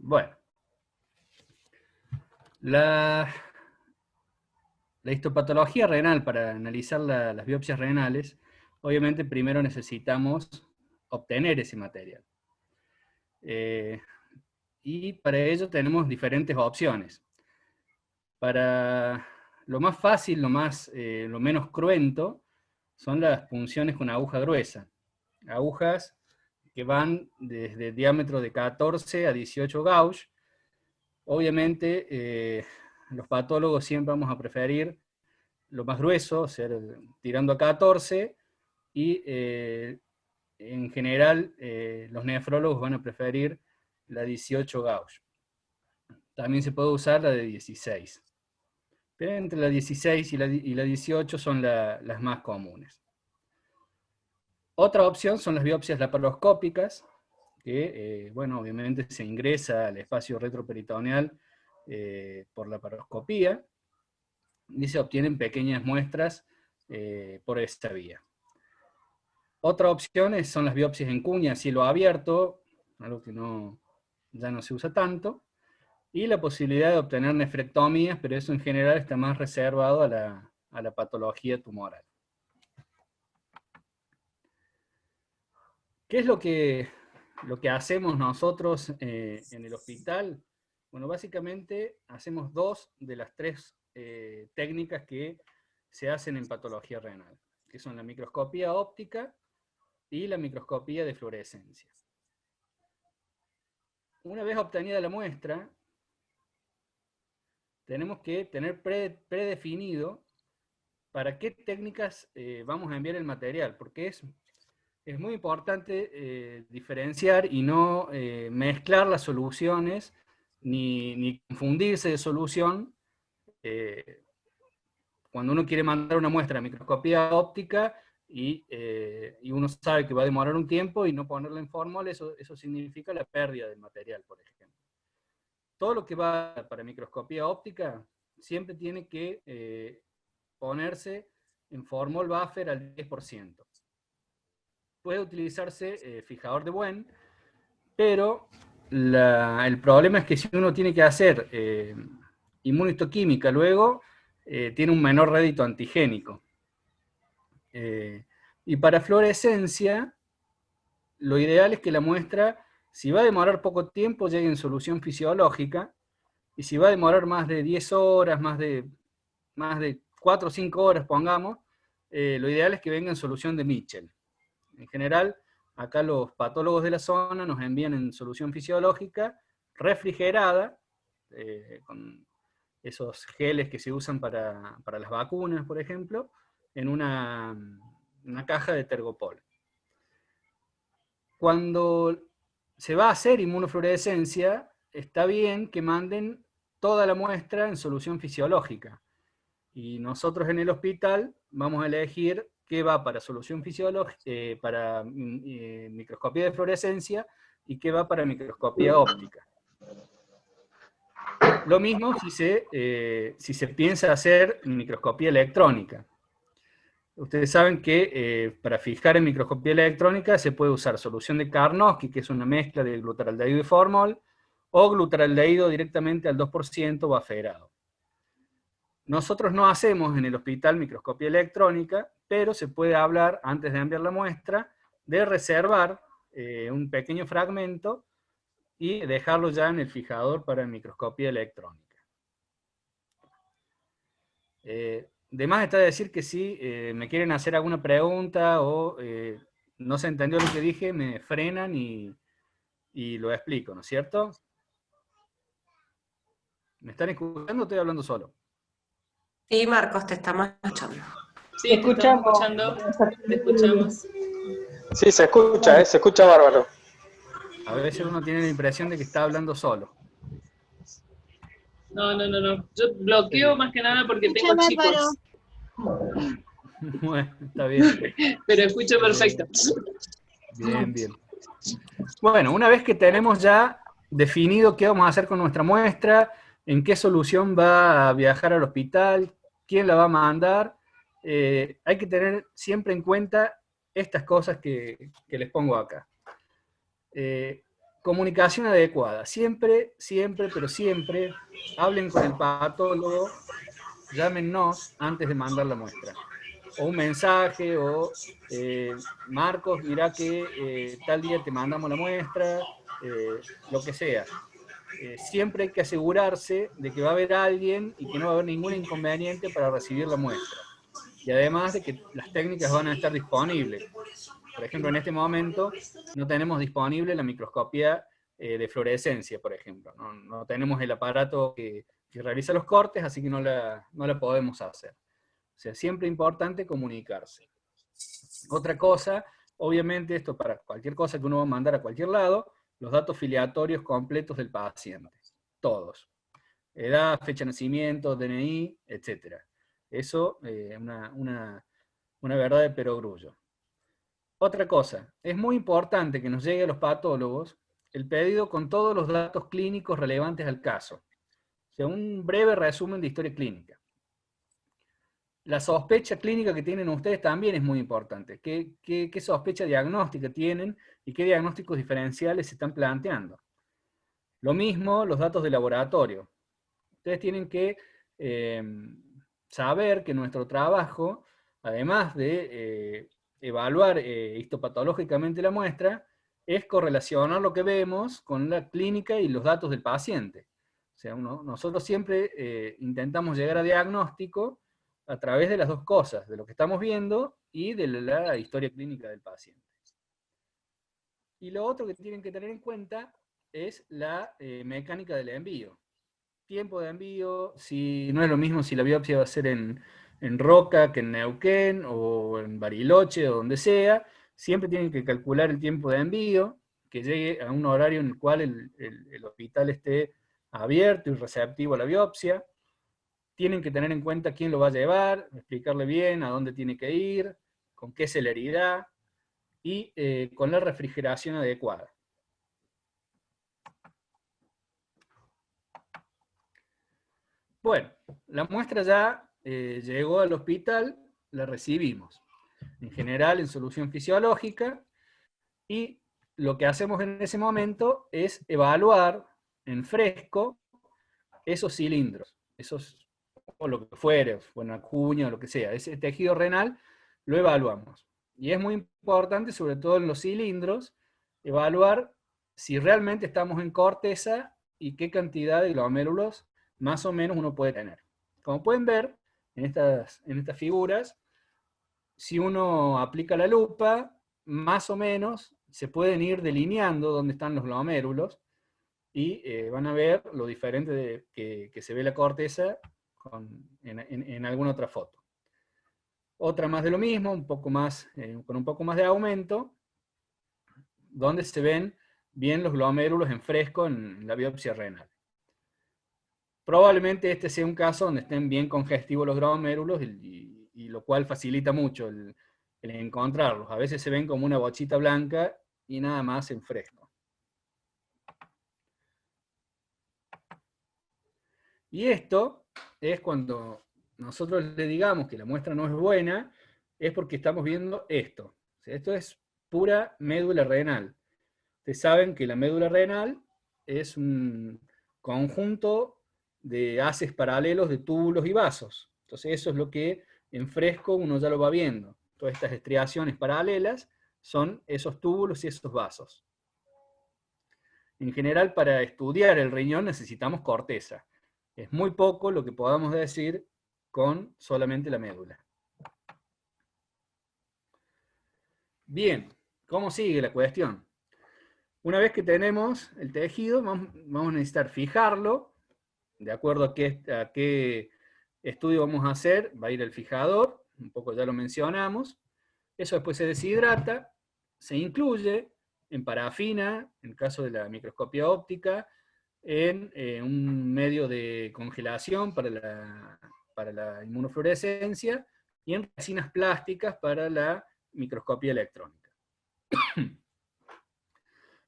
Bueno, la histopatología renal, para analizar las biopsias renales, obviamente primero necesitamos obtener ese material. Y para ello tenemos diferentes opciones. Para lo más fácil, lo menos cruento, son las punciones con aguja gruesa. Agujas que van desde diámetro de 14 a 18 gauge. Obviamente, los patólogos siempre vamos a preferir lo más grueso, tirando a 14, y en general los nefrólogos van a preferir la 18 gauge. También se puede usar la de 16. Pero entre la 16 y la 18 son las más comunes. Otra opción son las biopsias laparoscópicas, que, bueno, obviamente se ingresa al espacio retroperitoneal por laparoscopía, y se obtienen pequeñas muestras por esta vía. Otra opción son las biopsias en cuña a cielo abierto, algo que ya no se usa tanto, y la posibilidad de obtener nefrectomías, pero eso en general está más reservado a la patología tumoral. ¿Qué es lo que hacemos nosotros en el hospital? Bueno, básicamente hacemos dos de las tres técnicas que se hacen en patología renal, que son la microscopía óptica y la microscopía de fluorescencia. Una vez obtenida la muestra, tenemos que tener predefinido para qué técnicas vamos a enviar el material, porque es muy importante diferenciar y no mezclar las soluciones, ni confundirse de solución cuando uno quiere mandar una muestra a microscopía óptica y uno sabe que va a demorar un tiempo y no ponerla en fórmula, eso significa la pérdida del material, por ejemplo. Todo lo que va para microscopía óptica siempre tiene que ponerse en formol buffer al 10%. Puede utilizarse fijador de Buen, pero el problema es que si uno tiene que hacer inmunohistoquímica luego, tiene un menor rédito antigénico. Y para fluorescencia, lo ideal es que la muestra, si va a demorar poco tiempo, llegue en solución fisiológica, y si va a demorar más de 10 horas, más de 4 o 5 horas, pongamos, lo ideal es que venga en solución de Mitchell. En general, acá los patólogos de la zona nos envían en solución fisiológica, refrigerada, con esos geles que se usan para las vacunas, por ejemplo, en una caja de Tergopol. Cuando se va a hacer inmunofluorescencia, está bien que manden toda la muestra en solución fisiológica. Y nosotros en el hospital vamos a elegir qué va para solución fisiológica, para microscopía de fluorescencia, y qué va para microscopía óptica. Lo mismo si se piensa hacer microscopía electrónica. Ustedes saben que para fijar en microscopía electrónica se puede usar solución de Karnofsky, que es una mezcla de glutaraldehído y formol, o glutaraldehído directamente al 2% bufferado. Nosotros no hacemos en el hospital microscopía electrónica, pero se puede hablar, antes de enviar la muestra, de reservar un pequeño fragmento y dejarlo ya en el fijador para microscopía electrónica. De más está decir que si me quieren hacer alguna pregunta o no se entendió lo que dije, me frenan y lo explico, ¿no es cierto? ¿Me están escuchando o estoy hablando solo? Sí, Marcos, te estamos escuchando. Sí, te estamos escuchando, te escuchamos. Sí, se escucha bárbaro. A veces uno tiene la impresión de que está hablando solo. No. Yo bloqueo más que nada porque tengo chicos. Bueno, está bien. Pero escucho perfecto. Bien. Bueno, una vez que tenemos ya definido qué vamos a hacer con nuestra muestra, en qué solución va a viajar al hospital, quién la va a mandar, hay que tener siempre en cuenta estas cosas que les pongo acá. comunicación adecuada. Siempre, siempre, pero siempre, hablen con el patólogo, llámenos antes de mandar la muestra. O un mensaje, o Marcos, mirá que tal día te mandamos la muestra, lo que sea. Siempre hay que asegurarse de que va a haber alguien y que no va a haber ningún inconveniente para recibir la muestra. Y además de que las técnicas van a estar disponibles. Por ejemplo, en este momento no tenemos disponible la microscopía de fluorescencia, por ejemplo. No tenemos el aparato que realiza los cortes, así que no la podemos hacer. O sea, siempre importante comunicarse. Otra cosa, obviamente esto para cualquier cosa que uno va a mandar a cualquier lado, los datos filiatorios completos del paciente. Todos. Edad, fecha de nacimiento, DNI, etc. Eso, una verdad de perogrullo. Otra cosa, es muy importante que nos llegue a los patólogos el pedido con todos los datos clínicos relevantes al caso. O sea, un breve resumen de historia clínica. La sospecha clínica que tienen ustedes también es muy importante. ¿Qué sospecha diagnóstica tienen y qué diagnósticos diferenciales se están planteando? Lo mismo los datos de laboratorio. Ustedes tienen que saber que nuestro trabajo, además de evaluar histopatológicamente la muestra, es correlacionar lo que vemos con la clínica y los datos del paciente. O sea, nosotros siempre intentamos llegar a diagnóstico a través de las dos cosas, de lo que estamos viendo y de la historia clínica del paciente. Y lo otro que tienen que tener en cuenta es la mecánica del envío. Tiempo de envío, si no es lo mismo si la biopsia va a ser en Roca que en Neuquén, o en Bariloche, o donde sea, siempre tienen que calcular el tiempo de envío, que llegue a un horario en el cual el hospital esté abierto y receptivo a la biopsia. Tienen que tener en cuenta quién lo va a llevar, explicarle bien a dónde tiene que ir, con qué celeridad, y con la refrigeración adecuada. Bueno, la muestra ya llegó al hospital, la recibimos. En general en solución fisiológica, y lo que hacemos en ese momento es evaluar en fresco esos cilindros, o lo que fuere, una cuña o lo que sea, ese tejido renal lo evaluamos. Y es muy importante, sobre todo en los cilindros, evaluar si realmente estamos en corteza y qué cantidad de glomérulos más o menos uno puede tener. Como pueden ver en estas figuras, si uno aplica la lupa, más o menos se pueden ir delineando dónde están los glomérulos, y van a ver lo diferente que se ve la corteza en alguna otra foto. Otra más de lo mismo, con un poco más de aumento, donde se ven bien los glomérulos en fresco en la biopsia renal. Probablemente este sea un caso donde estén bien congestivos los glomérulos, y lo cual facilita mucho el encontrarlos. A veces se ven como una bochita blanca y nada más en fresco. Y esto es cuando nosotros le digamos que la muestra no es buena, es porque estamos viendo esto. O sea, esto es pura médula renal. Ustedes saben que la médula renal es un conjunto de haces paralelos de túbulos y vasos. Entonces eso es lo que en fresco uno ya lo va viendo. Todas estas estriaciones paralelas son esos túbulos y esos vasos. En general, para estudiar el riñón necesitamos corteza. Es muy poco lo que podamos decir con solamente la médula. Bien, ¿cómo sigue la cuestión? Una vez que tenemos el tejido, vamos a necesitar fijarlo, de acuerdo a qué estudio vamos a hacer, va a ir el fijador, un poco ya lo mencionamos. Eso después se deshidrata, se incluye en parafina, en el caso de la microscopía óptica, en un medio de congelación para la inmunofluorescencia, y en resinas plásticas para la microscopía electrónica.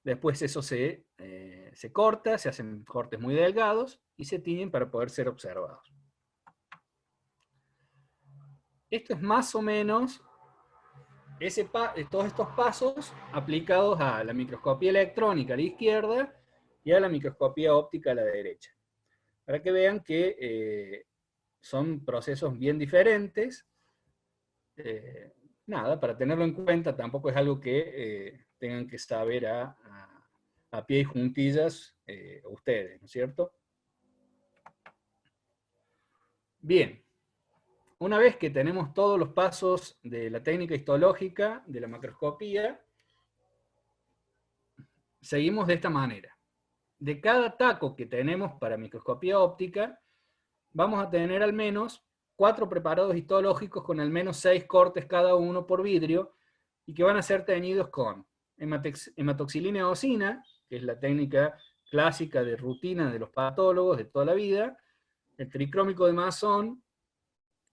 Después eso se corta, se hacen cortes muy delgados, y se tiñen para poder ser observados. Esto es más o menos todos estos pasos aplicados a la microscopía electrónica a la izquierda y a la microscopía óptica a la derecha. Para que vean que son procesos bien diferentes. Nada, para tenerlo en cuenta, tampoco es algo que tengan que saber a pie y juntillas ustedes, ¿no es cierto? Bien, una vez que tenemos todos los pasos de la técnica histológica, de la macroscopía, seguimos de esta manera. De cada taco que tenemos para microscopía óptica, vamos a tener al menos 4 preparados histológicos con al menos 6 cortes cada uno por vidrio, y que van a ser teñidos con hematoxilina eosina, que es la técnica clásica de rutina de los patólogos de toda la vida, el tricrómico de Masson,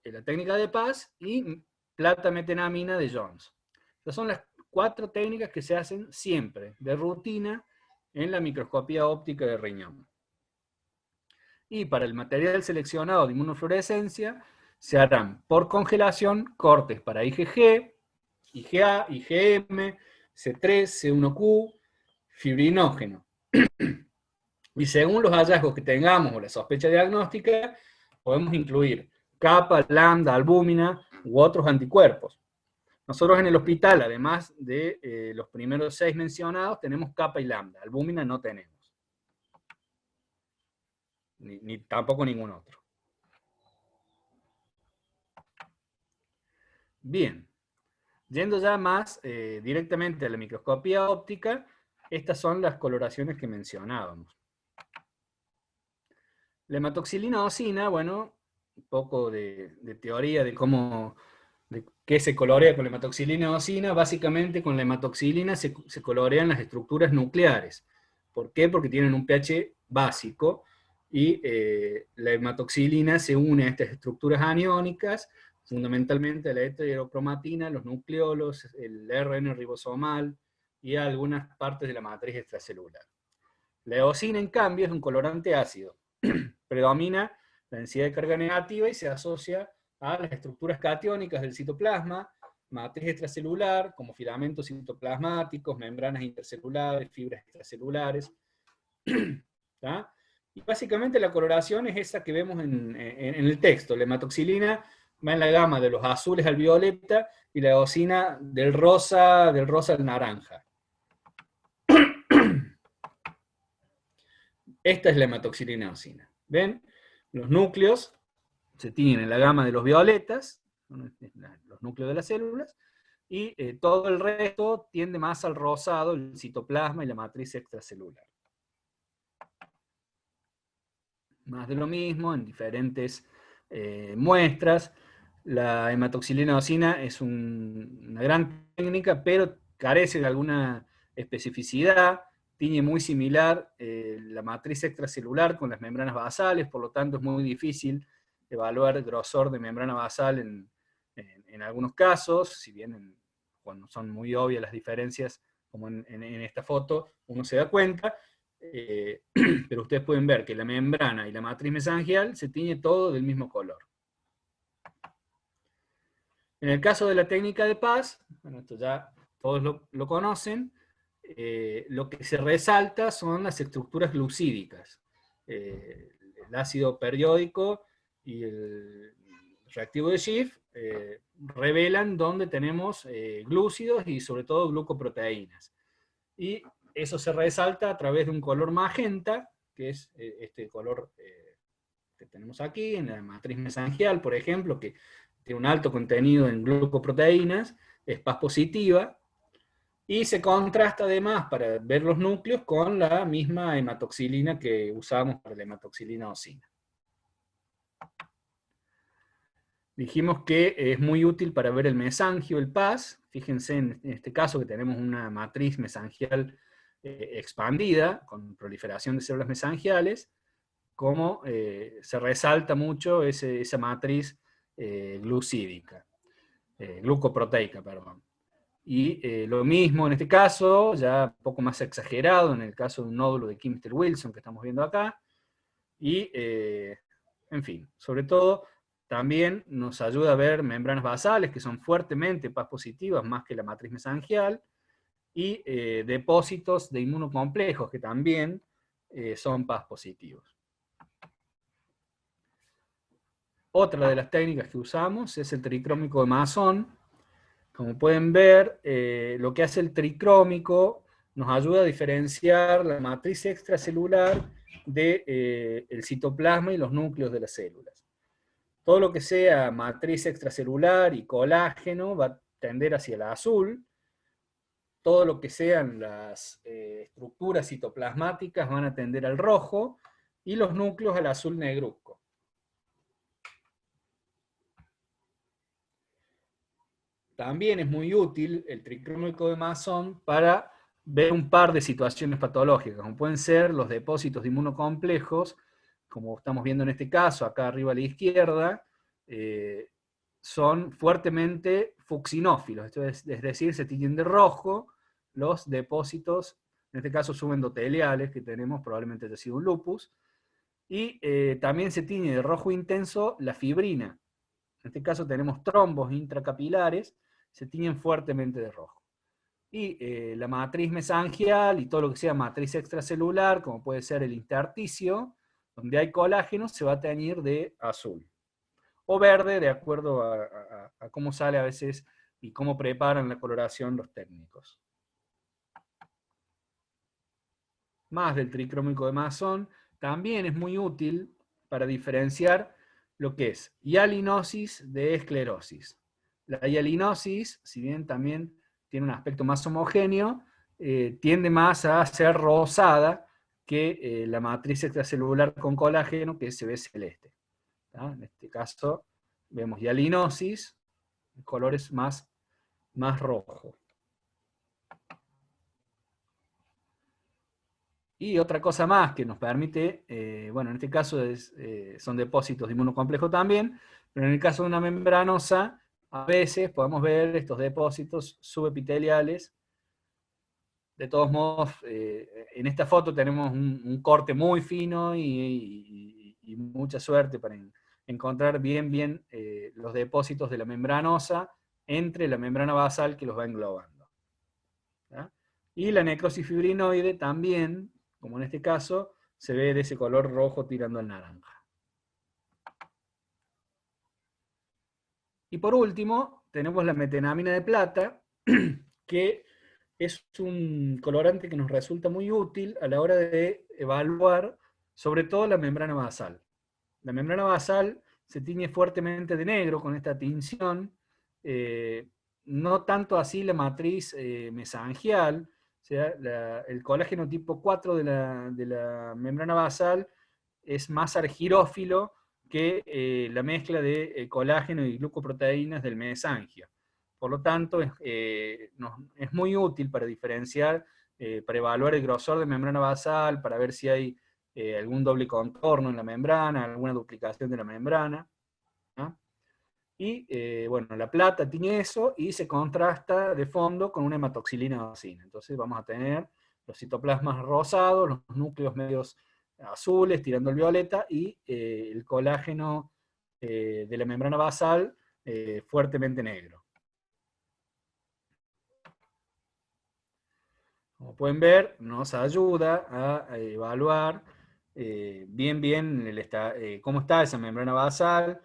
la técnica de Paz, y plata metenamina de Jones. Estas son las 4 técnicas que se hacen siempre, de rutina, en la microscopía óptica de riñón. Y para el material seleccionado de inmunofluorescencia, se harán por congelación cortes para IgG, IgA, IgM, C3, C1Q, fibrinógeno. Y según los hallazgos que tengamos o la sospecha diagnóstica, podemos incluir kappa, lambda, albúmina u otros anticuerpos. Nosotros en el hospital, además de los primeros 6 mencionados, tenemos kappa y lambda. Albúmina no tenemos. Ni tampoco ningún otro. Bien. Yendo ya más directamente a la microscopía óptica, estas son las coloraciones que mencionábamos. La hematoxilina eosina, bueno, un poco de teoría de qué se colorea con la hematoxilina eosina. Básicamente con la hematoxilina se colorean las estructuras nucleares. ¿Por qué? Porque tienen un pH básico, y la hematoxilina se une a estas estructuras aniónicas, fundamentalmente la heterocromatina, los nucleolos, el RN ribosomal y algunas partes de la matriz extracelular. La eosina, en cambio, es un colorante ácido. Predomina la densidad de carga negativa y se asocia a las estructuras catiónicas del citoplasma, matriz extracelular, como filamentos citoplasmáticos, membranas intercelulares, fibras extracelulares. ¿Tá? Y básicamente la coloración es esa que vemos en el texto. La hematoxilina va en la gama de los azules al violeta, y la eosina del rosa al naranja. Esta es la hematoxilina eosina. ¿Ven? Los núcleos se tienen en la gama de los violetas, los núcleos de las células, y todo el resto tiende más al rosado, el citoplasma y la matriz extracelular. Más de lo mismo, en diferentes muestras. La hematoxilina eosina es una gran técnica, pero carece de alguna especificidad. Tiene muy similar la matriz extracelular con las membranas basales, por lo tanto es muy difícil evaluar el grosor de membrana basal en algunos casos, si bien cuando son muy obvias las diferencias, como en esta foto, uno se da cuenta. Pero ustedes pueden ver que la membrana y la matriz mesangial se tiñe todo del mismo color. En el caso de la técnica de Paz, bueno, esto ya todos lo conocen, lo que se resalta son las estructuras glucídicas. El ácido periódico y el reactivo de Schiff revelan dónde tenemos glúcidos y sobre todo glucoproteínas. Y eso se resalta a través de un color magenta, que es este color que tenemos aquí, en la matriz mesangial, por ejemplo, que tiene un alto contenido en glucoproteínas, es Paz positiva, y se contrasta además para ver los núcleos con la misma hematoxilina que usamos para la hematoxilina eosina. Dijimos que es muy útil para ver el mesangio, el Paz. Fíjense en este caso que tenemos una matriz mesangial expandida, con proliferación de células mesangiales, como se resalta mucho esa matriz glucoproteica, perdón. Y lo mismo en este caso, ya un poco más exagerado, en el caso de un nódulo de Kimster-Wilson que estamos viendo acá. Y, en fin, sobre todo, También nos ayuda a ver membranas basales, que son fuertemente Paz positivas, más que la matriz mesangial, y depósitos de inmunocomplejos, que también son Paz positivos. Otra de las técnicas que usamos es el tricrómico de Masson. Como pueden ver, lo que hace el tricrómico nos ayuda a diferenciar la matriz extracelular del citoplasma y los núcleos de las células. Todo lo que sea matriz extracelular y colágeno va a tender hacia el azul. Todo lo que sean las estructuras citoplasmáticas van a tender al rojo, y los núcleos al azul negruzco. También es muy útil el tricrómico de Masson para ver un par de situaciones patológicas, como pueden ser los depósitos de inmunocomplejos, como estamos viendo en este caso, acá arriba a la izquierda, son fuertemente fucsinófilos, esto es decir, se tiñen de rojo los depósitos, en este caso subendoteliales que tenemos, probablemente haya sido un lupus, y también se tiñe de rojo intenso la fibrina. En este caso tenemos trombos intracapilares, se tiñen fuertemente de rojo. Y la matriz mesangial y todo lo que sea matriz extracelular, como puede ser el intersticio, donde hay colágeno, se va a teñir de azul. O verde, de acuerdo a cómo sale a veces y cómo preparan la coloración los técnicos. Más del tricrómico de Masson, también es muy útil para diferenciar lo que es hialinosis de esclerosis. La hialinosis, si bien también tiene un aspecto más homogéneo, tiende más a ser rosada que la matriz extracelular con colágeno, que se ve celeste. ¿tá? En este caso vemos hialinosis, colores más rojo. Y otra cosa más que nos permite, bueno, en este caso son depósitos de inmunocomplejo también, pero en el caso de una membranosa, a veces podemos ver estos depósitos subepiteliales. De todos modos, en esta foto tenemos un corte muy fino y mucha suerte para encontrar bien los depósitos de la membranosa entre la membrana basal que los va englobando. ¿tá? Y la necrosis fibrinoide también, como en este caso, se ve de ese color rojo tirando al naranja. Y por último, tenemos la metenamina de plata, que es un colorante que nos resulta muy útil a la hora de evaluar sobre todo la membrana basal. La membrana basal se tiñe fuertemente de negro con esta tinción, no tanto así la matriz mesangial, o sea, el colágeno tipo 4 de la membrana basal es más argirófilo que la mezcla de colágeno y glucoproteínas del mesangio. Por lo tanto, es muy útil para diferenciar, para evaluar el grosor de membrana basal, para ver si hay algún doble contorno en la membrana, alguna duplicación de la membrana. ¿no? Y bueno, la plata tiene eso y se contrasta de fondo con una hematoxilina vacina. Entonces vamos a tener los citoplasmas rosados, los núcleos medios azules tirando el violeta y el colágeno de la membrana basal fuertemente negro. Como pueden ver, nos ayuda a evaluar bien cómo está esa membrana basal,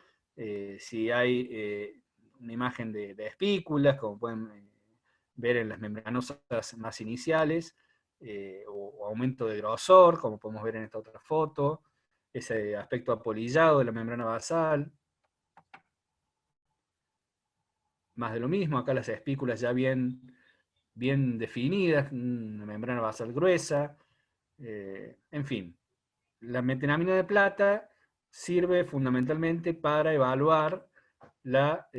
si hay una imagen de espículas, como pueden ver en las membranosas más iniciales, o aumento de grosor, como podemos ver en esta otra foto, ese aspecto apolillado de la membrana basal. Más de lo mismo, acá las espículas ya bien definidas, una membrana basal gruesa, en fin. La metenamina de plata sirve fundamentalmente para evaluar la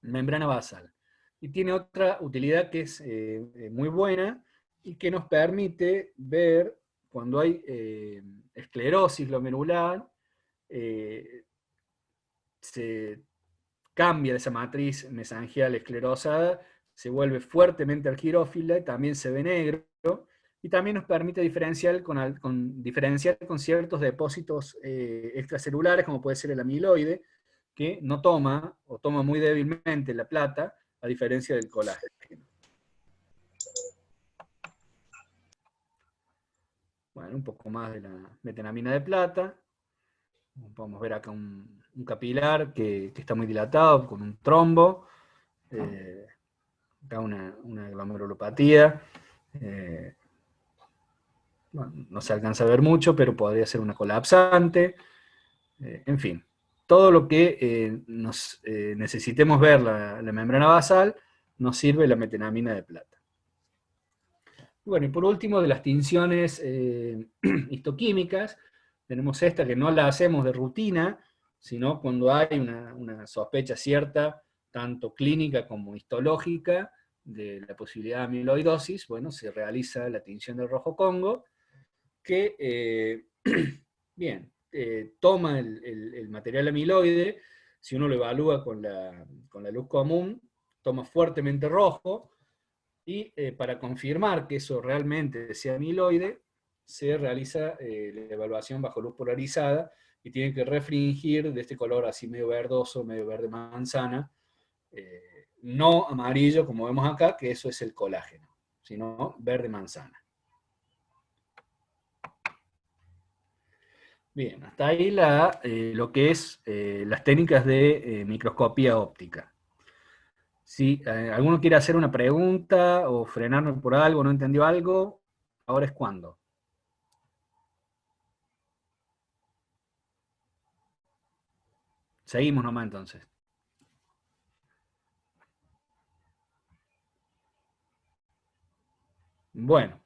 membrana basal. Y tiene otra utilidad que es muy buena y que nos permite ver cuando hay esclerosis glomerular, se cambia de esa matriz mesangial esclerosada, se vuelve fuertemente argirófila y también se ve negro, Y también nos permite diferenciar con ciertos depósitos extracelulares, como puede ser el amiloide, que no toma, o toma muy débilmente la plata, a diferencia del colágeno. Bueno, un poco más de la metenamina de plata. Podemos ver acá un capilar que está muy dilatado, con un trombo. Acá una glomerulopatía. Bueno, no se alcanza a ver mucho, pero podría ser una colapsante. En fin, todo lo que necesitemos ver la membrana basal, nos sirve la metenamina de plata. Bueno, y por último, de las tinciones histoquímicas, tenemos esta que no la hacemos de rutina, sino cuando hay una sospecha cierta, tanto clínica como histológica, de la posibilidad de amiloidosis. Bueno, se realiza la tinción del rojo Congo, que, bien, toma el material amiloide. Si uno lo evalúa con la luz común, toma fuertemente rojo, y para confirmar que eso realmente sea amiloide, se realiza la evaluación bajo luz polarizada, y tiene que refringir de este color así medio verdoso, medio verde manzana, no amarillo como vemos acá, que eso es el colágeno, sino verde manzana. Bien, hasta ahí lo que es las técnicas de microscopía óptica. Si alguno quiere hacer una pregunta o frenarme por algo, no entendió algo, ahora es cuando. Seguimos nomás entonces. Bueno,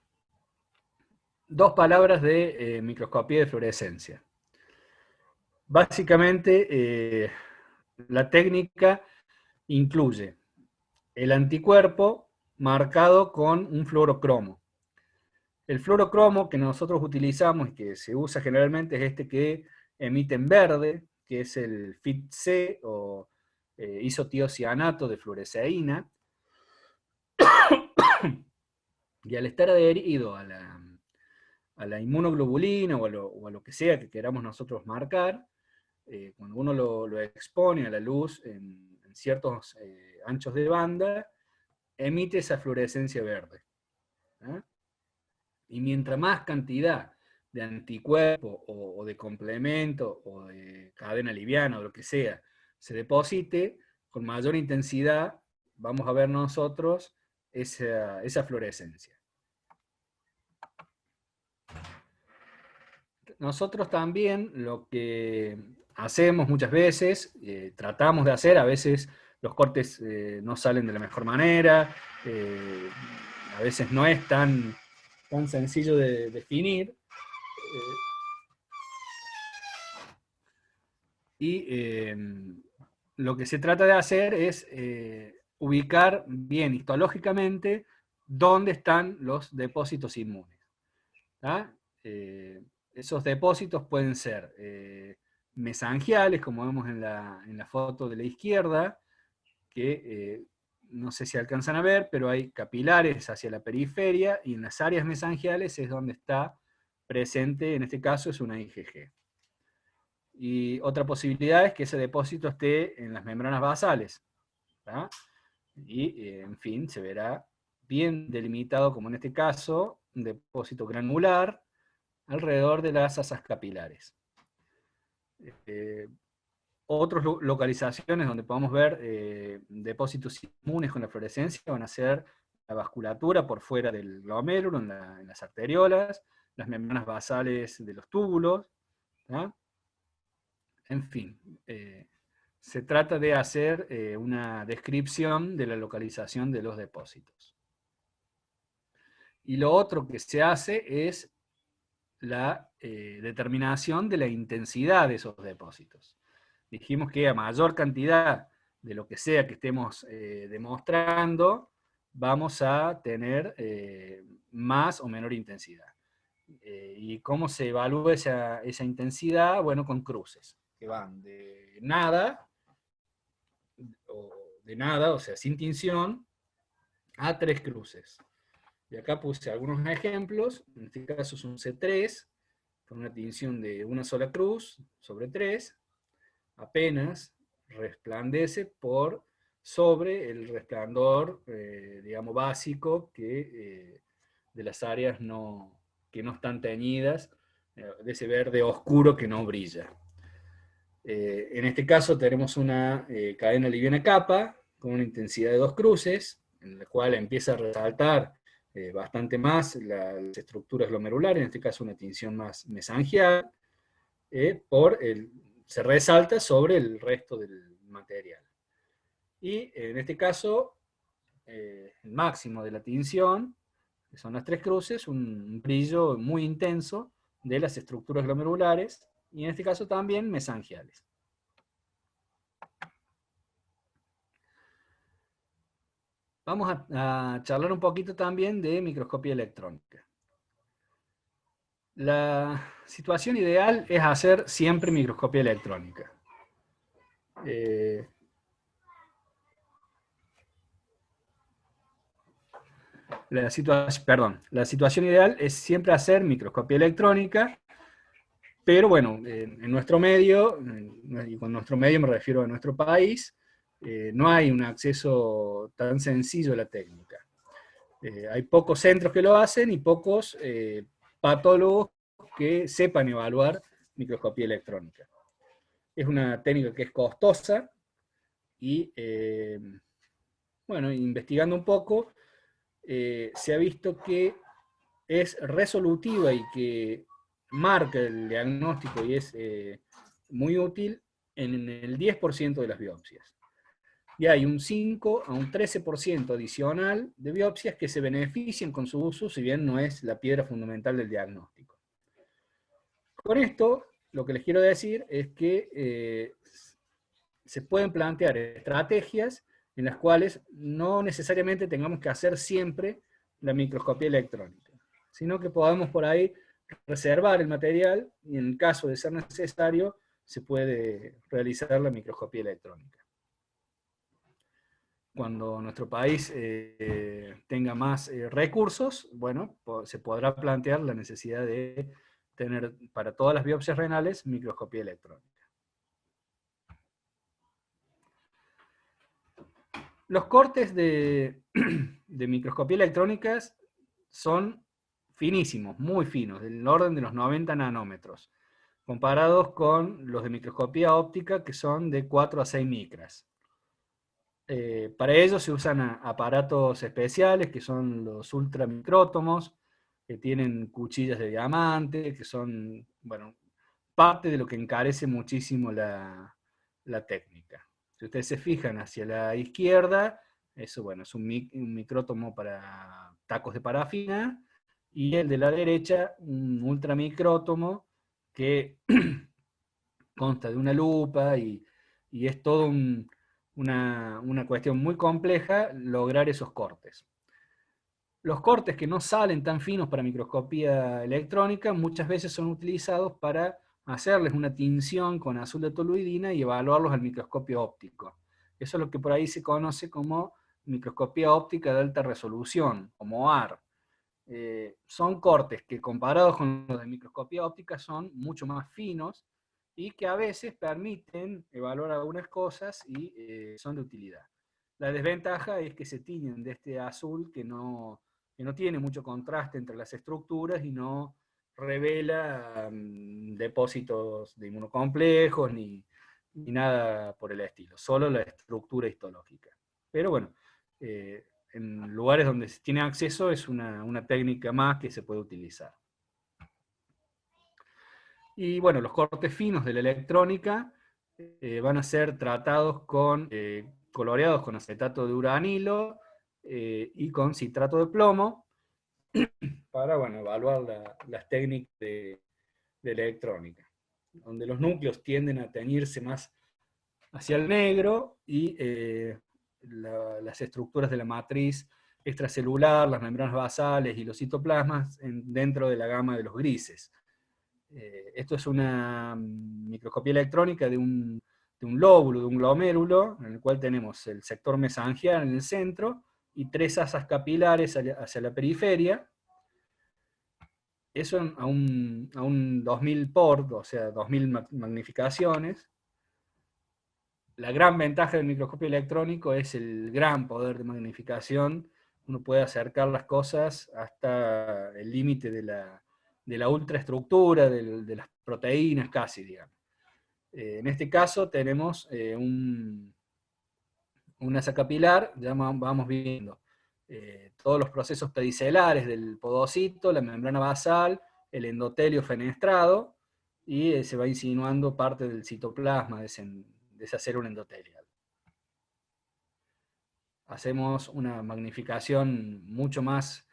dos palabras de microscopía de fluorescencia. Básicamente, la técnica incluye el anticuerpo marcado con un fluorocromo. El fluorocromo que nosotros utilizamos y que se usa generalmente es este que emite en verde, que es el FIT-C, o isotiocianato de fluoresceína. Y al estar adherido a la inmunoglobulina o a lo que sea que queramos nosotros marcar, cuando uno lo expone a la luz en ciertos anchos de banda, emite esa fluorescencia verde. ¿Eh? Y mientras más cantidad de anticuerpo o de complemento o de cadena liviana o lo que sea se deposite, con mayor intensidad vamos a ver nosotros esa fluorescencia. Nosotros también lo que hacemos muchas veces, tratamos de hacer, a veces los cortes no salen de la mejor manera, a veces no es tan sencillo de definir, y lo que se trata de hacer es ubicar bien histológicamente dónde están los depósitos inmunes. Esos depósitos pueden ser mesangiales, como vemos en la foto de la izquierda, que no sé si alcanzan a ver, pero hay capilares hacia la periferia, y en las áreas mesangiales es donde está presente, en este caso es una IgG. Y otra posibilidad es que ese depósito esté en las membranas basales. ¿Tá? Y, en fin, se verá bien delimitado, como en este caso, un depósito granular alrededor de las asas capilares. Otras localizaciones donde podemos ver depósitos inmunes con la fluorescencia van a ser la vasculatura por fuera del glomérulo, en las arteriolas, las membranas basales de los túbulos. ¿Tá? En fin, se trata de hacer una descripción de la localización de los depósitos. Y lo otro que se hace es la determinación de la intensidad de esos depósitos. Dijimos que a mayor cantidad de lo que sea que estemos demostrando, vamos a tener más o menor intensidad. ¿Y cómo se evalúa esa intensidad? Bueno, con cruces, que van de nada, o sea, sin tinción, a 3 cruces. Y acá puse algunos ejemplos. En este caso es un C3, con una tinción de una sola cruz sobre 3, apenas resplandece por sobre el resplandor, digamos, básico de las áreas que no están teñidas, de ese verde oscuro que no brilla. En este caso tenemos una cadena liviana capa con una intensidad de 2 cruces, en la cual empieza a resaltar bastante más las estructuras glomerulares, en este caso una tinción más mesangial, se resalta sobre el resto del material. Y en este caso, el máximo de la tinción, que son las 3 cruces, un brillo muy intenso de las estructuras glomerulares, y en este caso también mesangiales. Vamos a charlar un poquito también de microscopía electrónica. La situación ideal es hacer siempre microscopía electrónica. La situación ideal es siempre hacer microscopía electrónica, pero bueno, en nuestro medio, y con nuestro medio me refiero a nuestro país, no hay un acceso tan sencillo a la técnica. Hay pocos centros que lo hacen y pocos patólogos que sepan evaluar microscopía electrónica. Es una técnica que es costosa y, bueno, investigando un poco, se ha visto que es resolutiva y que marca el diagnóstico y es muy útil en el 10% de las biopsias. Y hay un 5 a un 13% adicional de biopsias que se benefician con su uso, si bien no es la piedra fundamental del diagnóstico. Con esto, lo que les quiero decir es que se pueden plantear estrategias en las cuales no necesariamente tengamos que hacer siempre la microscopía electrónica, sino que podamos por ahí reservar el material y en caso de ser necesario se puede realizar la microscopía electrónica. Cuando nuestro país tenga más recursos, bueno, se podrá plantear la necesidad de tener para todas las biopsias renales microscopía electrónica. Los cortes de microscopía electrónica son finísimos, muy finos, del orden de los 90 nanómetros, comparados con los de microscopía óptica que son de 4 a 6 micras. Para ello se usan aparatos especiales, que son los ultramicrótomos, que tienen cuchillas de diamante, que son, bueno, parte de lo que encarece muchísimo la técnica. Si ustedes se fijan hacia la izquierda, eso, bueno, es un micrótomo para tacos de parafina, y el de la derecha, un ultramicrótomo que consta de una lupa y es todo una cuestión muy compleja lograr esos cortes. Los cortes que no salen tan finos para microscopía electrónica muchas veces son utilizados para hacerles una tinción con azul de toluidina y evaluarlos al microscopio óptico. Eso es lo que por ahí se conoce como microscopía óptica de alta resolución, como OAR. Son cortes que comparados con los de microscopía óptica son mucho más finos y que a veces permiten evaluar algunas cosas y son de utilidad. La desventaja es que se tiñen de este azul que no tiene mucho contraste entre las estructuras y no revela depósitos de inmunocomplejos ni nada por el estilo, solo la estructura histológica. Pero bueno, en lugares donde se tiene acceso es una técnica más que se puede utilizar. Y bueno, los cortes finos de la electrónica van a ser tratados coloreados con acetato de uranilo y con citrato de plomo para, bueno, evaluar las técnicas de electrónica, donde los núcleos tienden a teñirse más hacia el negro y las estructuras de la matriz extracelular, las membranas basales y los citoplasmas dentro de la gama de los grises. Esto es una microscopía electrónica de un lóbulo, de un glomérulo, en el cual tenemos el sector mesangial en el centro, y 3 asas capilares hacia la periferia. Eso a un 2000 por, o sea, 2000 magnificaciones. La gran ventaja del microscopio electrónico es el gran poder de magnificación. Uno puede acercar las cosas hasta el límite de la ultraestructura, de las proteínas casi, digamos. En este caso tenemos una asa capilar, ya vamos viendo todos los procesos pedicelares del podocito, la membrana basal, el endotelio fenestrado, y se va insinuando parte del citoplasma de esa célula endotelial. Hacemos una magnificación mucho más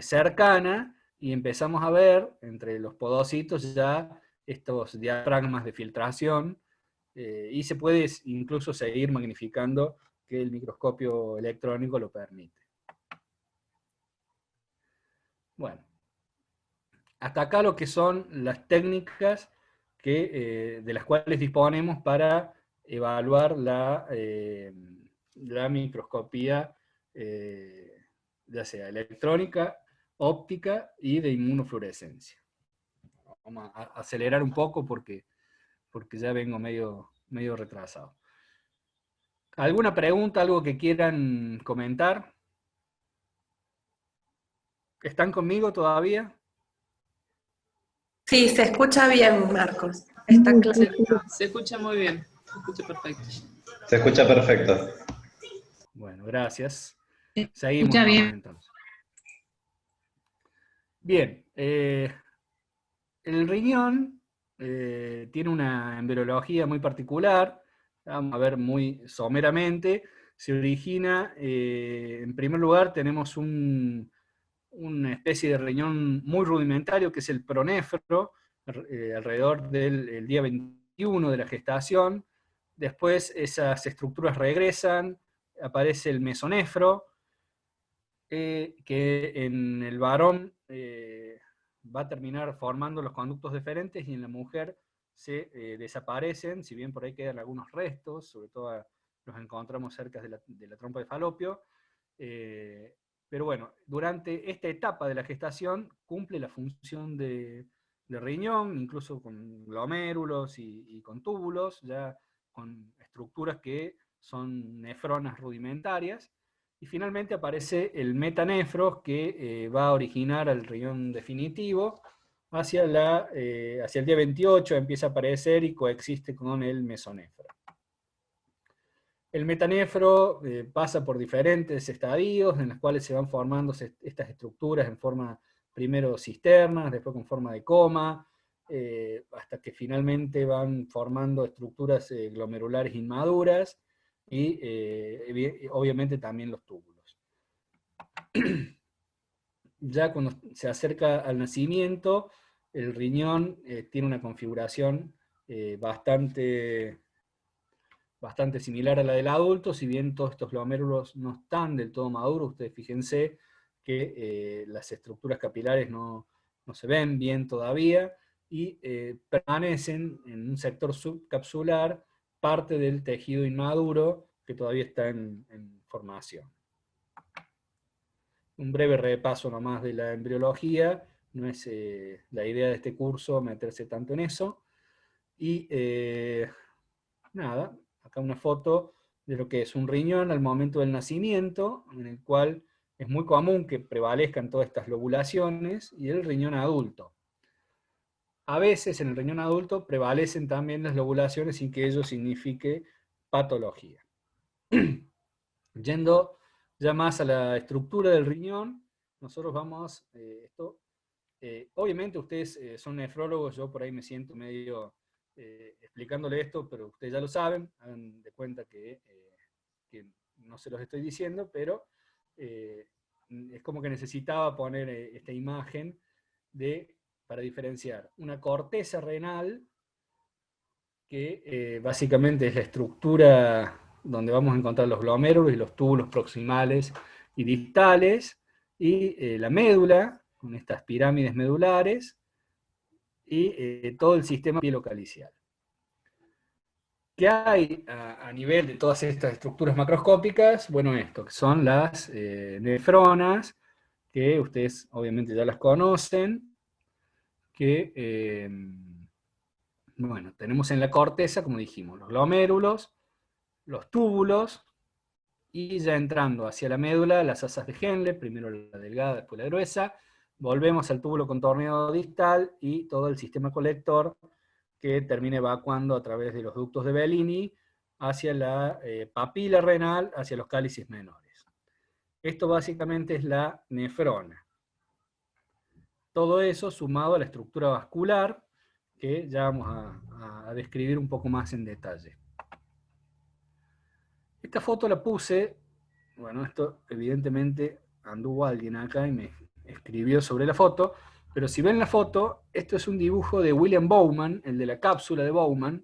cercana, y empezamos a ver entre los podocitos ya estos diafragmas de filtración, y se puede incluso seguir magnificando, que el microscopio electrónico lo permite. Bueno, hasta acá lo que son las técnicas de las cuales disponemos para evaluar la microscopía, ya sea electrónica, óptica y de inmunofluorescencia. Vamos a acelerar un poco porque ya vengo medio retrasado. ¿Alguna pregunta, algo que quieran comentar? ¿Están conmigo todavía? Sí, se escucha bien, Marcos. Está claro. Se escucha muy bien, se escucha perfecto. Se escucha perfecto. Bueno, gracias. Se Seguimos escucha bien. entonces. Bien, el riñón tiene una embriología muy particular. Vamos a ver muy someramente. Se origina, en primer lugar, tenemos una especie de riñón muy rudimentario, que es el pronéfro, alrededor del día 21 de la gestación. Después esas estructuras regresan, aparece el mesonefro, que en el varón va a terminar formando los conductos deferentes, y en la mujer se desaparecen, si bien por ahí quedan algunos restos, sobre todo los encontramos cerca de la trompa de Falopio. Pero bueno, durante esta etapa de la gestación cumple la función de riñón, incluso con glomérulos y con túbulos, ya con estructuras que son nefronas rudimentarias. Y finalmente aparece el metanefro, que va a originar al riñón definitivo. Hacia el día 28 empieza a aparecer y coexiste con el mesonefro. El metanefro pasa por diferentes estadios, en los cuales se van formando estas estructuras en forma, primero cisternas, después con forma de coma, hasta que finalmente van formando estructuras glomerulares inmaduras, y obviamente también los túbulos. Ya cuando se acerca al nacimiento, el riñón tiene una configuración bastante similar a la del adulto. Si bien todos estos glomérulos no están del todo maduros, ustedes fíjense que las estructuras capilares no se ven bien todavía, y permanecen en un sector subcapsular parte del tejido inmaduro que todavía está en formación. Un breve repaso nomás de la embriología. No es la idea de este curso meterse tanto en eso. Y nada, acá una foto de lo que es un riñón al momento del nacimiento, en el cual es muy común que prevalezcan todas estas lobulaciones, y el riñón adulto. A veces en el riñón adulto prevalecen también las lobulaciones sin que ello signifique patología. Yendo ya más a la estructura del riñón, nosotros vamos, obviamente ustedes son nefrólogos, yo por ahí me siento medio explicándole esto, pero ustedes ya lo saben, hagan de cuenta que no se los estoy diciendo, pero es como que necesitaba poner esta imagen para diferenciar una corteza renal, que básicamente es la estructura donde vamos a encontrar los glomérulos y los túbulos proximales y distales, y la médula, con estas pirámides medulares, y todo el sistema pielocalicial. ¿Qué hay a nivel de todas estas estructuras macroscópicas? Bueno, esto, que son las nefronas, que ustedes obviamente ya las conocen, que, bueno, tenemos en la corteza, como dijimos, los glomérulos, los túbulos, y ya entrando hacia la médula, las asas de Henle, primero la delgada, después la gruesa, volvemos al túbulo contorneado distal y todo el sistema colector que termina evacuando a través de los ductos de Bellini hacia la papila renal, hacia los cálices menores. Esto básicamente es la nefrona. Todo eso sumado a la estructura vascular, que ya vamos a describir un poco más en detalle. Esta foto la puse, bueno, esto evidentemente anduvo alguien acá y me escribió sobre la foto, pero si ven la foto, esto es un dibujo de William Bowman, el de la cápsula de Bowman,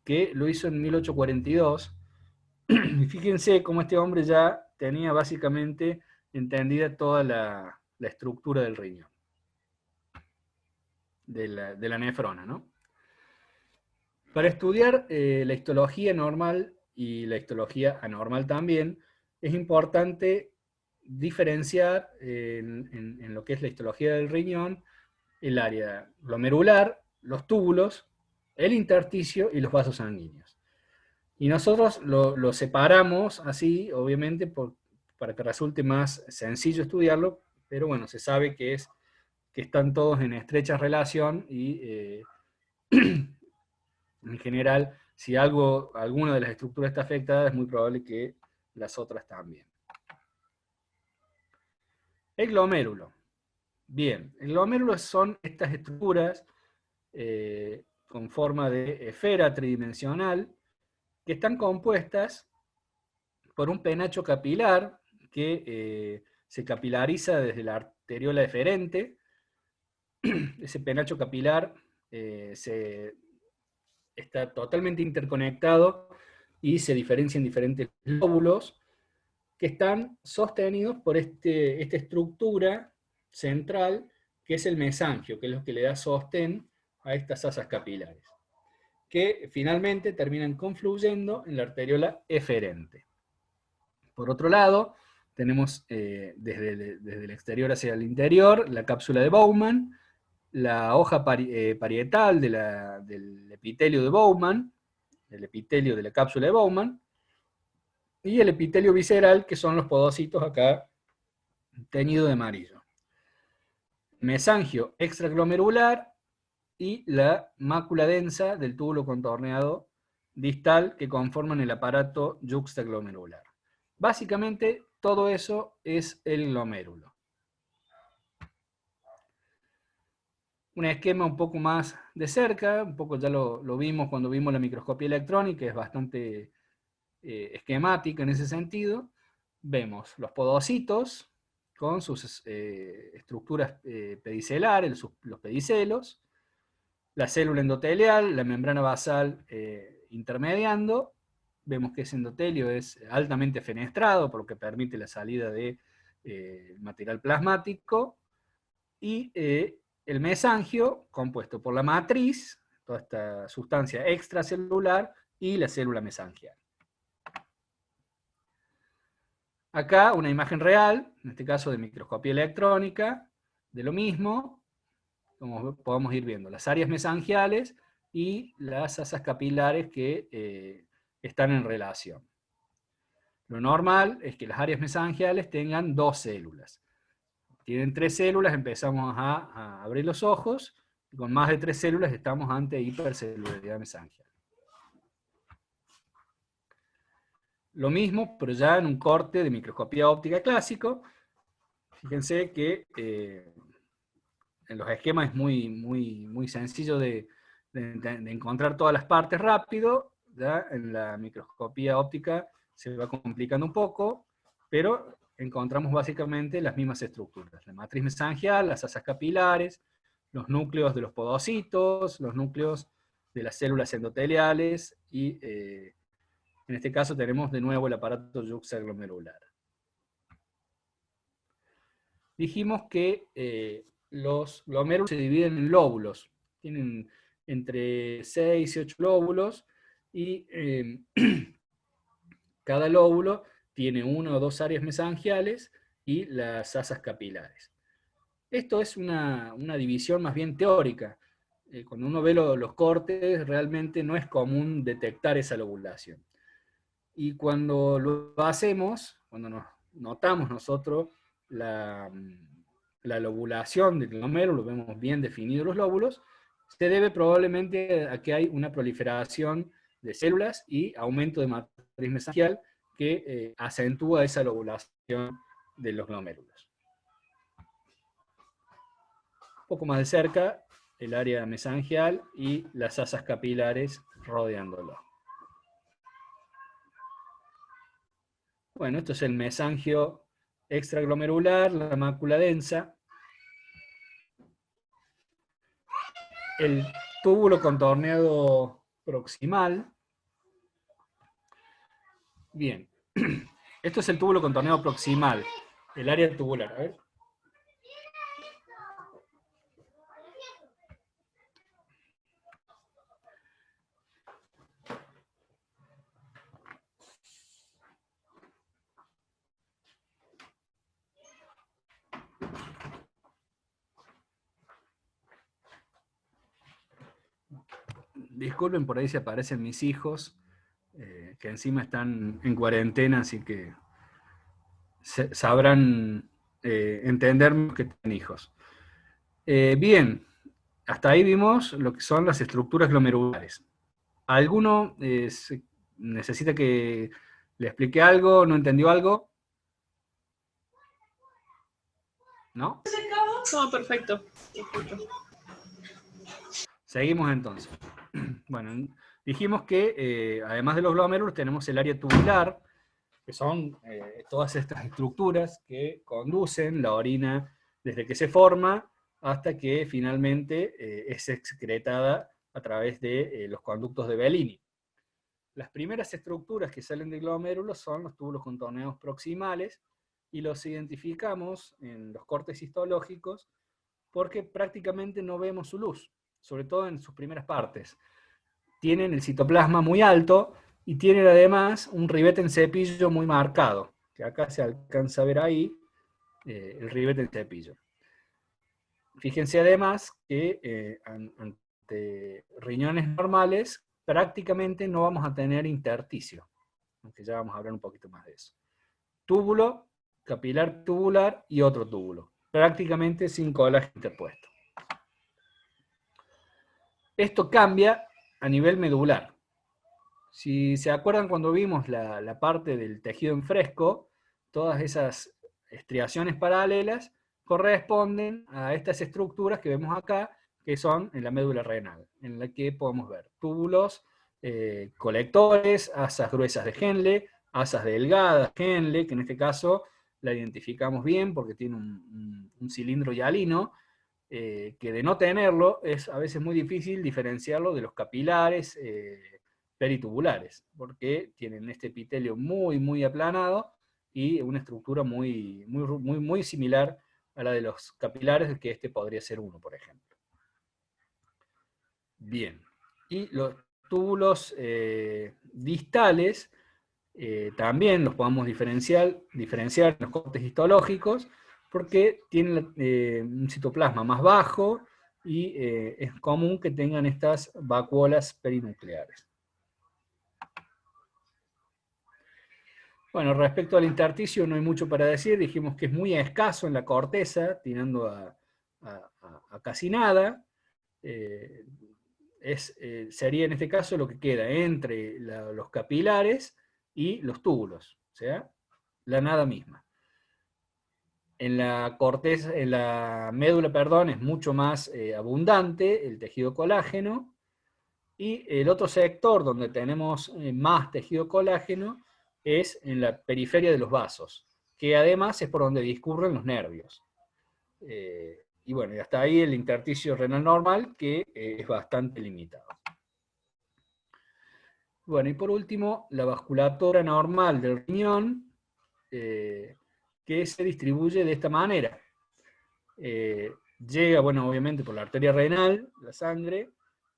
que lo hizo en 1842, y fíjense cómo este hombre ya tenía básicamente entendida toda la estructura del riñón, de la nefrona, ¿no? Para estudiar la histología normal y la histología anormal también, es importante diferenciar en lo que es la histología del riñón el área glomerular, los túbulos, el intersticio y los vasos sanguíneos. Y nosotros lo separamos así, obviamente, para que resulte más sencillo estudiarlo, pero bueno, se sabe que están todos en estrecha relación y en general, si alguna de las estructuras está afectada, es muy probable que las otras también. El glomérulo. Bien, el glomérulo son estas estructuras con forma de esfera tridimensional que están compuestas por un penacho capilar que se capilariza desde la arteriola eferente. Ese penacho capilar está totalmente interconectado y se diferencia en diferentes lóbulos que están sostenidos por esta estructura central que es el mesangio, que es lo que le da sostén a estas asas capilares, que finalmente terminan confluyendo en la arteriola eferente. Por otro lado, tenemos desde el exterior hacia el interior la cápsula de Bowman, la hoja parietal del epitelio de Bowman, el epitelio de la cápsula de Bowman, y el epitelio visceral, que son los podocitos acá teñido de amarillo. Mesangio extraglomerular y la mácula densa del túbulo contorneado distal que conforman el aparato yuxtaglomerular. Básicamente, todo eso es el glomérulo. Un esquema un poco más de cerca, un poco ya lo vimos cuando vimos la microscopía electrónica, es bastante esquemática en ese sentido. Vemos los podocitos con sus estructuras pedicelares, los pedicelos, la célula endotelial, la membrana basal intermediando. Vemos que ese endotelio es altamente fenestrado, por lo que permite la salida de material plasmático, y el mesangio, compuesto por la matriz, toda esta sustancia extracelular, y la célula mesangial. Acá una imagen real, en este caso de microscopía electrónica, de lo mismo, como podemos ir viendo, las áreas mesangiales y las asas capilares que están en relación. Lo normal es que las áreas mesangiales tengan 2 células. Tienen 3 células, empezamos a abrir los ojos, y con más de 3 células estamos ante hipercelularidad mesangial. Lo mismo, pero ya en un corte de microscopía óptica clásico. Fíjense que en los esquemas es muy sencillo de encontrar todas las partes rápido. ¿Ya? En la microscopía óptica se va complicando un poco, pero encontramos básicamente las mismas estructuras. La matriz mesangial, las asas capilares, los núcleos de los podocitos, los núcleos de las células endoteliales, y en este caso tenemos de nuevo el aparato yuxtaglomerular. Dijimos que los glomérulos se dividen en lóbulos. Tienen entre 6 y 8 lóbulos, y cada lóbulo tiene una o dos áreas mesangiales y las asas capilares. Esto es una división más bien teórica. Cuando uno ve los cortes, realmente no es común detectar esa lobulación. Y cuando lo hacemos, cuando nos notamos nosotros la lobulación del glomérulo, vemos bien definidos los lóbulos, se debe probablemente a que hay una proliferación de células y aumento de matriz mesangial que acentúa esa lobulación de los glomérulos. Un poco más de cerca, el área mesangial y las asas capilares rodeándolo. Bueno, esto es el mesangio extraglomerular, la mácula densa. El túbulo contorneado proximal. Bien, esto es el túbulo contorneado proximal, el área tubular. A ver. Disculpen por ahí si aparecen mis hijos, que encima están en cuarentena, así que sabrán entender que tienen hijos. Bien, hasta ahí vimos lo que son las estructuras glomerulares. ¿Alguno necesita que le explique algo? ¿No entendió algo? ¿No? No, perfecto. Seguimos entonces. Bueno, dijimos que además de los glomérulos tenemos el área tubular, que son todas estas estructuras que conducen la orina desde que se forma hasta que finalmente es excretada a través de los conductos de Bellini. Las primeras estructuras que salen del glomérulo son los túbulos contorneados proximales, y los identificamos en los cortes histológicos porque prácticamente no vemos su luz, sobre todo en sus primeras partes. Tienen el citoplasma muy alto y tienen además un ribete en cepillo muy marcado, que acá se alcanza a ver ahí, el ribete en cepillo. Fíjense además que ante riñones normales prácticamente no vamos a tener intersticio, aunque ya vamos a hablar un poquito más de eso. Túbulo, capilar tubular y otro túbulo, prácticamente sin colágeno interpuesto. Esto cambia a nivel medular. Si se acuerdan cuando vimos la parte del tejido en fresco, todas esas estriaciones paralelas corresponden a estas estructuras que vemos acá, que son en la médula renal, en la que podemos ver túbulos colectores, asas gruesas de Henle, asas delgadas de Henle, que en este caso la identificamos bien porque tiene un cilindro hialino, que de no tenerlo es a veces muy difícil diferenciarlo de los capilares peritubulares, porque tienen este epitelio muy aplanado y una estructura muy similar a la de los capilares, que este podría ser uno, por ejemplo. Bien, y los túbulos distales también los podemos diferenciar en los cortes histológicos, porque tienen un citoplasma más bajo y es común que tengan estas vacuolas perinucleares. Bueno, respecto al intersticio no hay mucho para decir, dijimos que es muy escaso en la corteza, tirando a casi nada. Sería en este caso lo que queda entre los capilares y los túbulos, o sea, la nada misma. En la corteza, en la médula, perdón, es mucho más abundante el tejido colágeno, y el otro sector donde tenemos más tejido colágeno es en la periferia de los vasos, que además es por donde discurren los nervios. Y bueno, y hasta ahí el intersticio renal normal, que es bastante limitado. Bueno, y por último, la vasculatura normal del riñón, que se distribuye de esta manera. Llega, bueno, obviamente por la arteria renal, la sangre,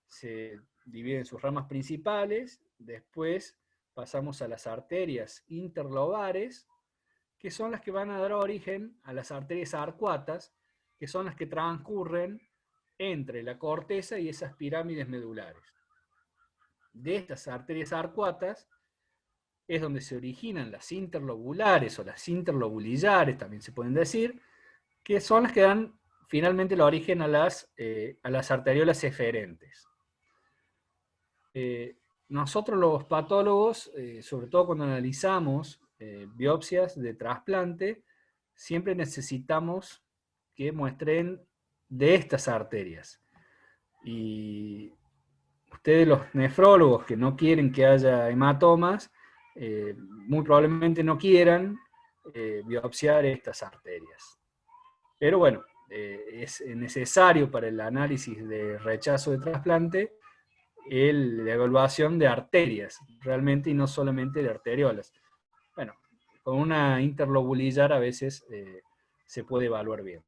se divide en sus ramas principales, Después pasamos a las arterias interlobares, que son las que van a dar origen a las arterias arcuatas, que son las que transcurren entre la corteza y esas pirámides medulares. De estas arterias arcuatas es donde se originan las interlobulares o las interlobulillares, también se pueden decir, que son las que dan finalmente el origen a las arteriolas eferentes. Nosotros los patólogos, sobre todo cuando analizamos biopsias de trasplante, siempre necesitamos que muestren de estas arterias. Y ustedes, los nefrólogos que no quieren que haya hematomas, muy probablemente no quieran biopsiar estas arterias. Pero bueno, es necesario para el análisis de rechazo de trasplante la evaluación de arterias, realmente, y no solamente de arteriolas. Bueno, con una interlobulillar a veces se puede evaluar bien.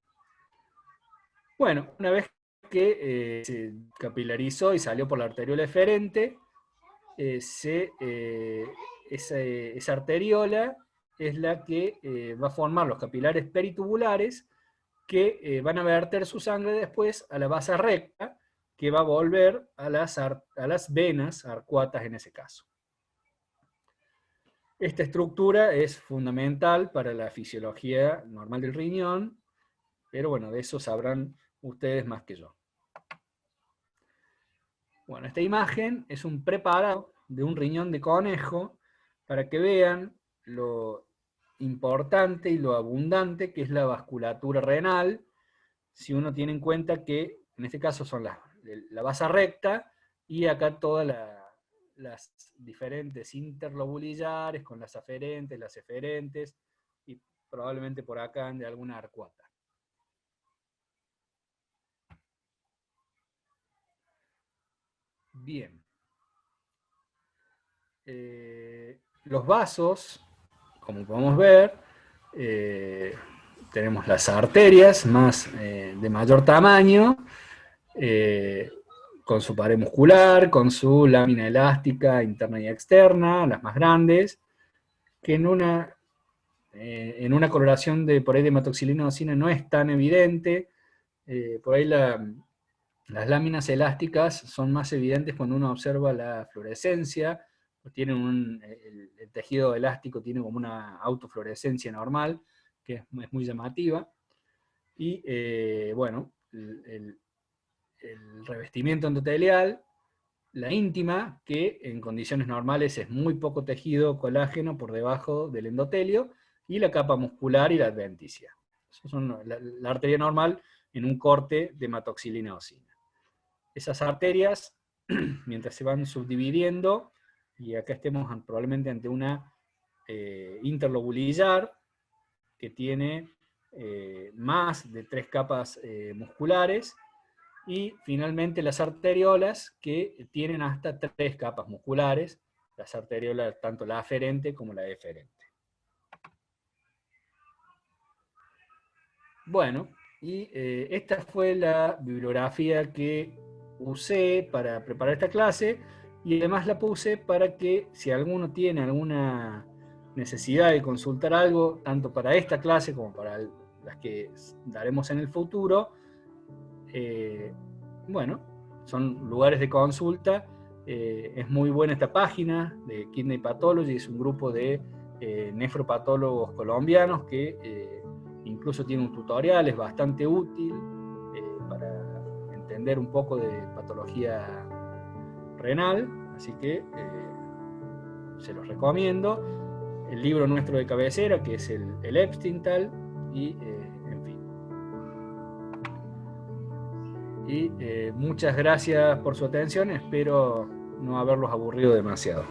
Bueno, una vez que se capilarizó y salió por la arteriola eferente, esa arteriola es la que va a formar los capilares peritubulares que van a verter su sangre después a la vasa recta, que va a volver a las venas arcuatas en ese caso. Esta estructura es fundamental para la fisiología normal del riñón, pero bueno, de eso sabrán ustedes más que yo. Bueno, esta imagen es un preparado de un riñón de conejo para que vean lo importante y lo abundante que es la vasculatura renal, si uno tiene en cuenta que en este caso son la vasa recta y acá todas las diferentes interlobulillares con las aferentes, las eferentes y probablemente por acá de alguna arcuata. Bien. Los vasos, como podemos ver, tenemos las arterias de mayor tamaño, con su pared muscular, con su lámina elástica interna y externa, las más grandes, que en una coloración por ahí de hematoxilina eosina no es tan evidente. Por ahí las láminas elásticas son más evidentes cuando uno observa la fluorescencia, tienen el tejido elástico tiene como una autofluorescencia normal, que es muy llamativa, y bueno, el revestimiento endotelial, la íntima, que en condiciones normales es muy poco tejido colágeno por debajo del endotelio, y la capa muscular y la adventicia. Eso son la arteria normal en un corte de hematoxilina eosina. Esas arterias, mientras se van subdividiendo, y acá estemos probablemente ante una interlobulillar que tiene más de 3 capas musculares, y finalmente las arteriolas que tienen hasta 3 capas musculares, las arteriolas tanto la aferente como la eferente. Bueno, y esta fue la bibliografía que usé para preparar esta clase, y además la puse para que si alguno tiene alguna necesidad de consultar algo, tanto para esta clase como para las que daremos en el futuro, bueno, son lugares de consulta. Es muy buena esta página de Kidney Pathology, es un grupo de nefropatólogos colombianos que incluso tiene un tutorial, es bastante útil para entender un poco de patología renal, así que se los recomiendo. El libro nuestro de cabecera, que es el Epstein-Tal, y en fin. Y muchas gracias por su atención, espero no haberlos aburrido demasiado.